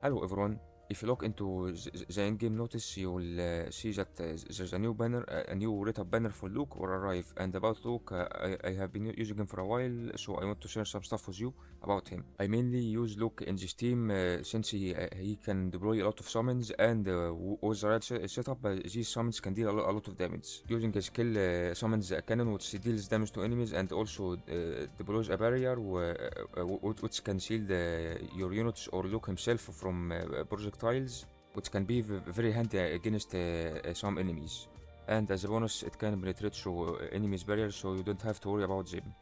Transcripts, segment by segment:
Hello everyone. If you look into the in-game notice, you will see that there's a new banner, a new rate-up banner for Luke or Arrive. And about Luke, I have been using him for a while, so I want to share some stuff with you about him. I mainly use Luke in this team since he can deploy a lot of summons, and with the right setup, these summons can deal a lot of damage. Using his skill summons a cannon which deals damage to enemies and also deploys a barrier which can shield your units or Luke himself from projectiles, which can be very handy against some enemies. And as a bonus, it can penetrate through enemies' barriers, so you don't have to worry about them.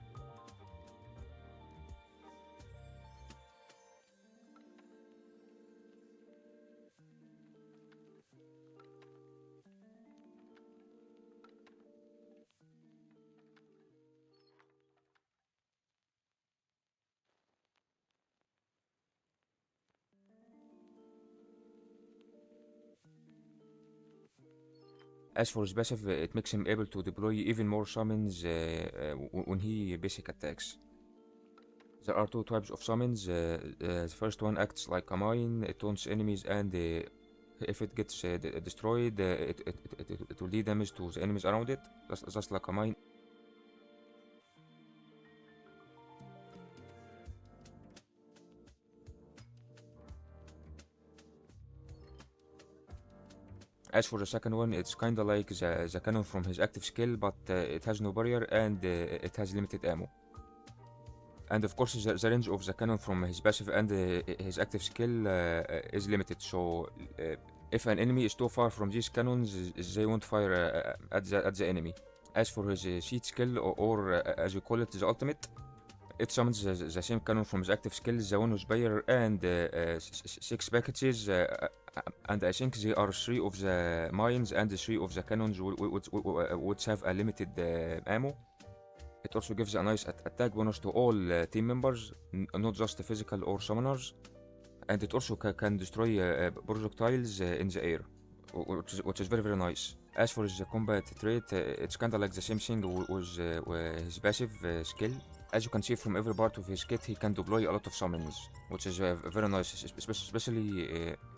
As for his passive, it makes him able to deploy even more summons when he basic attacks. There are two types of summons. The first one acts like a mine, it taunts enemies, and if it gets destroyed, it will do damage to the enemies around it, just like a mine. As for the second one, it's kinda like the cannon from his active skill, but it has no barrier and it has limited ammo. And of course, the range of the cannon from his passive and his active skill is limited, so if an enemy is too far from these cannons, they won't fire at the enemy. As for his sheet skill, or as you call it, the ultimate, it summons the same cannon from his active skill, the one with barrier, and 6 packages, and I think they are 3 of the mines and 3 of the cannons which have a limited ammo. It also gives a nice attack bonus to all team members, not just the physical or summoners, and it also can destroy projectiles in the air, which is very nice. As for his combat trait, it's kinda like the same thing with his passive skill. As you can see from every part of his kit, he can deploy a lot of summons, which is very nice,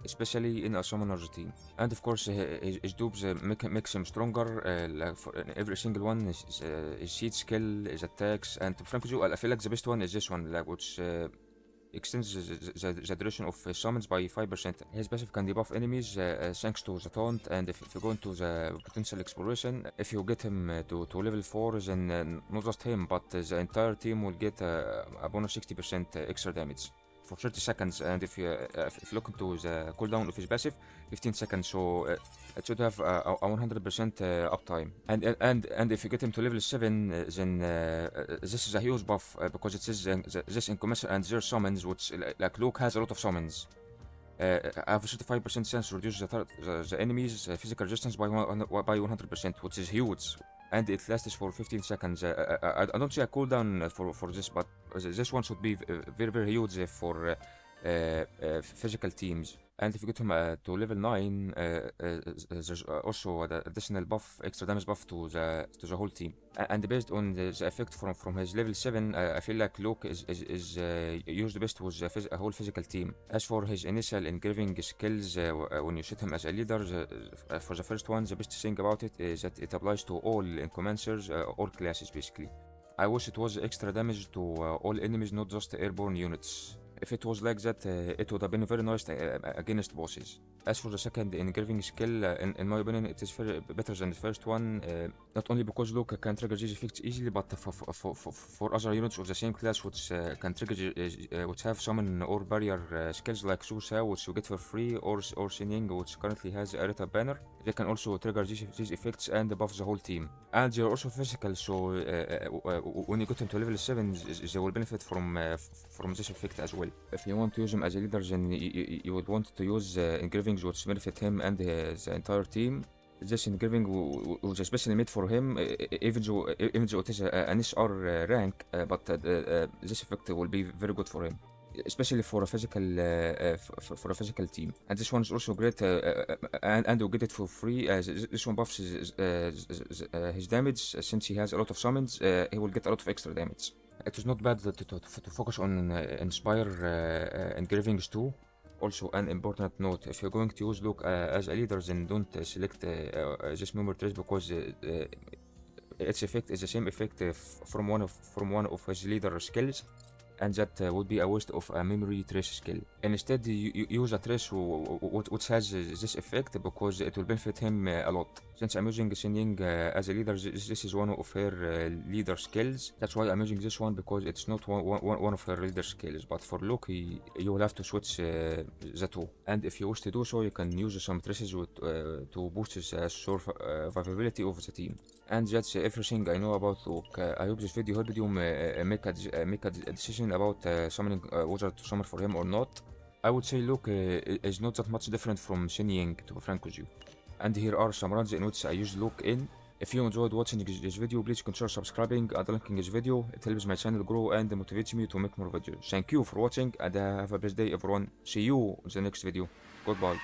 especially in a summoner's team. And of course, his dupes makes him stronger. Like for every single one, his sheet skill, his attacks, and to be frank with you, I feel like the best one is this one, like which extends the duration of summons by 5%. His passive can debuff enemies thanks to the taunt, and if you go into the potential exploration, if you get him to level 4, then not just him, but the entire team will get a bonus 60% extra damage for 30 seconds, and if you look into the cooldown of his passive, 15 seconds, so it should have a 100% uptime. And if you get him to level 7, then this is a huge buff because it says this incommensurate and zero summons, which like Luke has a lot of summons. Have a 35% chance to reduce the enemy's physical resistance by 100%, which is huge. And it lasts for 15 seconds. I don't see a cooldown for this, but this one should be very huge for physical teams. And if you get him to level 9, there's also the additional buff, extra damage buff to the whole team. And based on the effect from his level 7, I feel like Luke is used best with a whole physical team. As for his initial engraving skills, when you set him as a leader, for the first one, the best thing about it is that it applies to all incommencers, all classes basically. I wish it was extra damage to all enemies, not just airborne units. If it was like that, it would have been very nice against bosses. As for the second engraving skill, in my opinion, it is very better than the first one, not only because Luke can trigger these effects easily, but for other units of the same class which can trigger, which have summon or barrier skills like Su Sao, which you get for free, or Xin which currently has a Rita banner. They can also trigger these effects and buff the whole team. And they are also physical, so when you get them to level 7, they will benefit from this effect as well. If you want to use him as a leader, then you would want to use engravings which benefit him and the entire team. This engraving was especially made for him, even though it is an SR rank, but this effect will be very good for him, especially for a physical team. And this one is also great, and you get it for free. This one buffs his damage, since he has a lot of summons. He will get a lot of extra damage. It is not bad to focus on Inspire engravings too, Also, an important note: if you're going to use Luke as a leader, then don't select this memory trace, because its effect is the same effect from one of his leader skills, and that would be a waste of a memory trace skill. Instead, you use a trace which has this effect, because it will benefit him a lot. Since I'm using Xin Ying as a leader, this is one of her leader skills. That's why I'm using this one, because it's not one of her leader skills. But for Loki, you will have to switch the two. And if you wish to do so, you can use some traces to boost the survivability of the team. And that's everything I know about Luke. I hope this video helped you make a decision about summoning whether to summon for him or not. I would say Luke is not that much different from Xin Ying, to be frank with you. And here are some runs in which I used Luke in. If you enjoyed watching this video, please consider subscribing and liking this video. It helps my channel grow and motivates me to make more videos. Thank you for watching, and have a blessed day, everyone. See you in the next video. Goodbye.